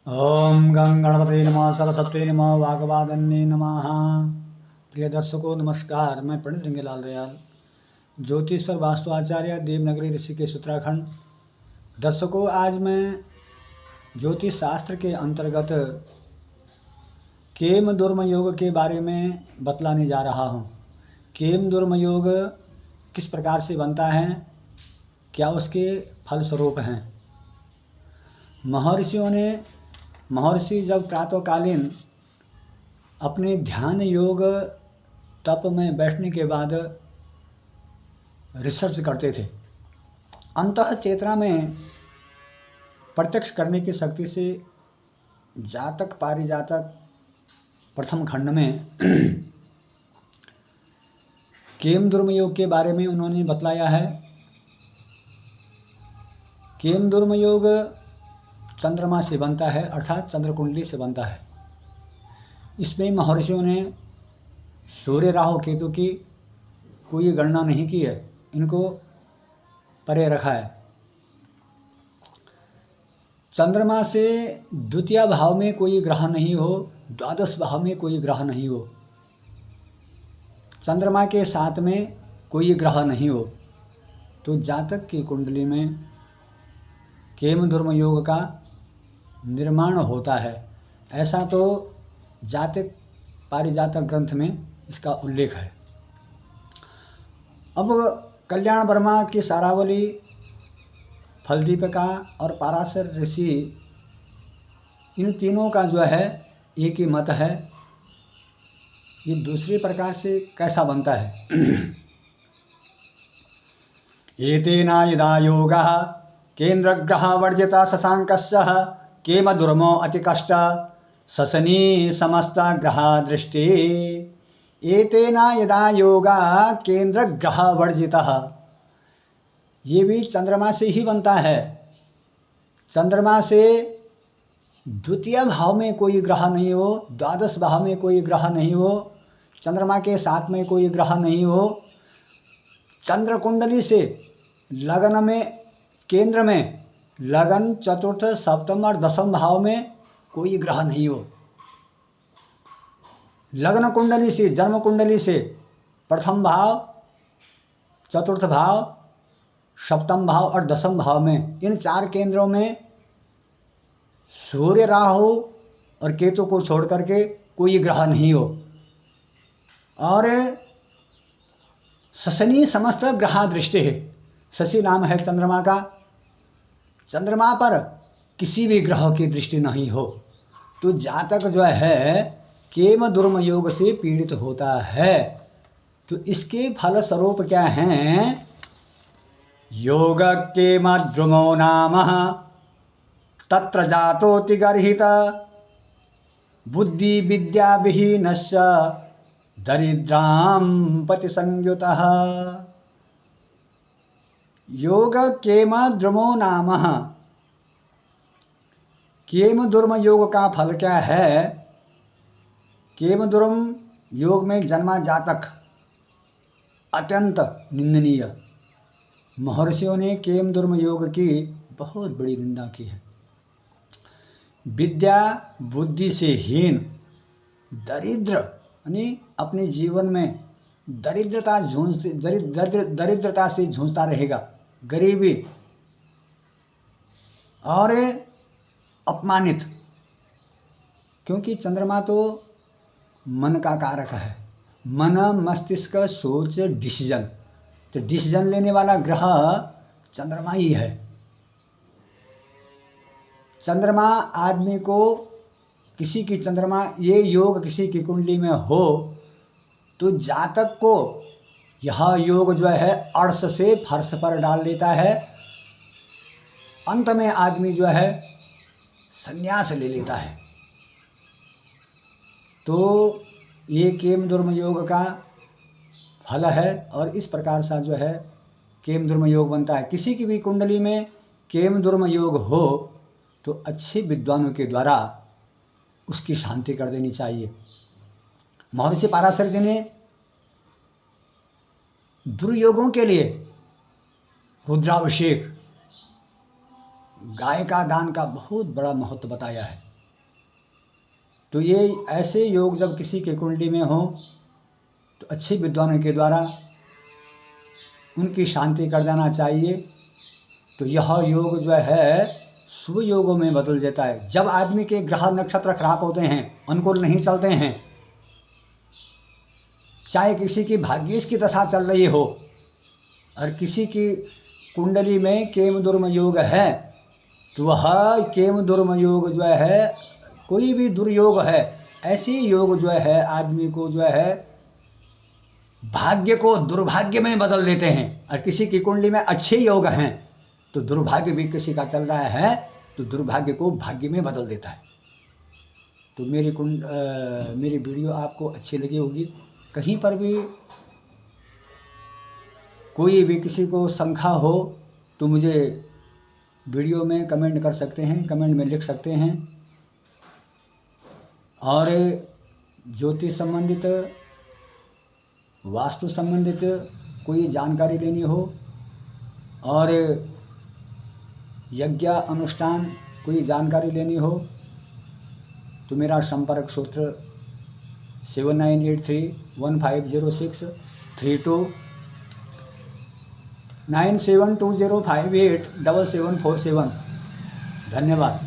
ओम गं गणपते नमः सरस्वती नमः वाग्वादन्ये नमः। प्रिय दर्शकों नमस्कार, मैं पंडित रिंगेलाल दयाल, ज्योतिषवर वास्तुआचार्य, देवनगरी ऋषिकेश उत्तराखंड। दर्शकों, आज मैं ज्योतिष शास्त्र के अंतर्गत केम दुर्म योग के बारे में बतलाने जा रहा हूँ। केम दुर्म योग किस प्रकार से बनता है, क्या उसके फलस्वरूप हैं। महर्षि जब प्रातःकालीन अपने ध्यान योग तप में बैठने के बाद रिसर्च करते थे। अंतः चेतना में प्रत्यक्ष करने की शक्ति से जातक पारिजातक प्रथम खंड में केम दुर्म योग के बारे में उन्होंने बतलाया है। केम दुर्म योग चंद्रमा से बनता है, अर्थात चंद्र कुंडली से बनता है। इसमें महर्षियों ने सूर्य राहु केतु की कोई गणना नहीं की है, इनको परे रखा है। चंद्रमा से द्वितीय भाव में कोई ग्रह नहीं हो, द्वादश भाव में कोई ग्रह नहीं हो, चंद्रमा के साथ में कोई ग्रह नहीं हो, तो जातक की कुंडली में केम दुर्म योग का निर्माण होता है। ऐसा तो जातक पारिजातक ग्रंथ में इसका उल्लेख है। अब कल्याण वर्मा की सारावली, फलदीपिका और पराशर ऋषि, इन तीनों का जो है एक ही मत है। ये दूसरी प्रकार से कैसा बनता है। एतेना यदा योगः केन्द्रग्रह वर्जिता शशांकस्य केम दुर्मो अतिकष्ट शशनी समस्त ग्रह दृष्टि। एतेना यदा योगा केंद्र ग्रह वर्जितः, ये भी चंद्रमा से ही बनता है। चंद्रमा से द्वितीय भाव में कोई ग्रह नहीं हो, द्वादश भाव में कोई ग्रह नहीं हो, चंद्रमा के साथ में कोई ग्रह नहीं हो, चंद्र कुंडली से लगन में, केंद्र में, लगन चतुर्थ सप्तम और दसम भाव में कोई ग्रह नहीं हो। लग्न कुंडली से, जन्म कुंडली से प्रथम भाव, चतुर्थ भाव, सप्तम भाव और दसम भाव में, इन चार केंद्रों में सूर्य राहु और केतु को छोड़ करके कोई ग्रह नहीं हो। और शशनी समस्त ग्रह दृष्टि है, शशि नाम है चंद्रमा का, चंद्रमा पर किसी भी ग्रह की दृष्टि नहीं हो, तो जातक जो है केम दुर्म योग से पीड़ित होता है। तो इसके फल स्वरूप क्या हैं। योग केम द्रुमो नाम तत्र जातोति गर्हित बुद्धि विद्या विहीनस्य दरिद्रां पति संयुतः। योग केम द्रुमो नाम, केम दुर्म योग का फल क्या है। केम दुर्म योग में जन्मा जातक अत्यंत निंदनीय। महर्षियों ने केम दुर्म योग की बहुत बड़ी निंदा की है। विद्या बुद्धि से हीन, दरिद्र, यानी अपने जीवन में दरिद्रता से जूझता रहेगा, गरीबी और अपमानित। क्योंकि चंद्रमा तो मन का कारक है, मन मस्तिष्क सोच डिसीजन, तो डिसीजन लेने वाला ग्रह चंद्रमा ही है। चंद्रमा आदमी को, किसी की चंद्रमा, ये योग किसी की कुंडली में हो तो जातक को यह योग जो है अर्श से फर्श पर डाल देता है। अंत में आदमी जो है संन्यास ले लेता है। तो ये केम दुर्म योग का फल है, और इस प्रकार से जो है केम दुर्म योग बनता है। किसी की भी कुंडली में केम दुर्म योग हो तो अच्छे विद्वानों के द्वारा उसकी शांति कर देनी चाहिए। महर्षि पराशर जी ने दुर्योगों के लिए रुद्राभिषेक, गाय का दान का बहुत बड़ा महत्व बताया है। तो ये ऐसे योग जब किसी के कुंडली में हो तो अच्छे विद्वानों के द्वारा उनकी शांति कर देना चाहिए। तो यह योग जो है शुभ योगों में बदल जाता है। जब आदमी के ग्रह नक्षत्र खराब होते हैं, अनुकूल नहीं चलते हैं, चाहे किसी की भाग्येश की दशा चल रही हो और किसी की कुंडली में केम दुर्म योग है, तो वह केम दुर्म योग जो है, कोई भी दुर्योग है, ऐसे योग जो है आदमी को जो है भाग्य को दुर्भाग्य में बदल देते हैं। और किसी की कुंडली में अच्छे योग हैं तो दुर्भाग्य भी किसी का चल रहा है तो दुर्भाग्य को भाग्य में बदल देता है। तो मेरी वीडियो आपको अच्छी लगी होगी। कहीं पर भी कोई भी किसी को शंका हो तो मुझे वीडियो में कमेंट कर सकते हैं, कमेंट में लिख सकते हैं। और ज्योतिष संबंधित, वास्तु संबंधित कोई जानकारी लेनी हो और यज्ञ अनुष्ठान कोई जानकारी लेनी हो तो मेरा संपर्क सूत्र 7983150632 9720587747। धन्यवाद।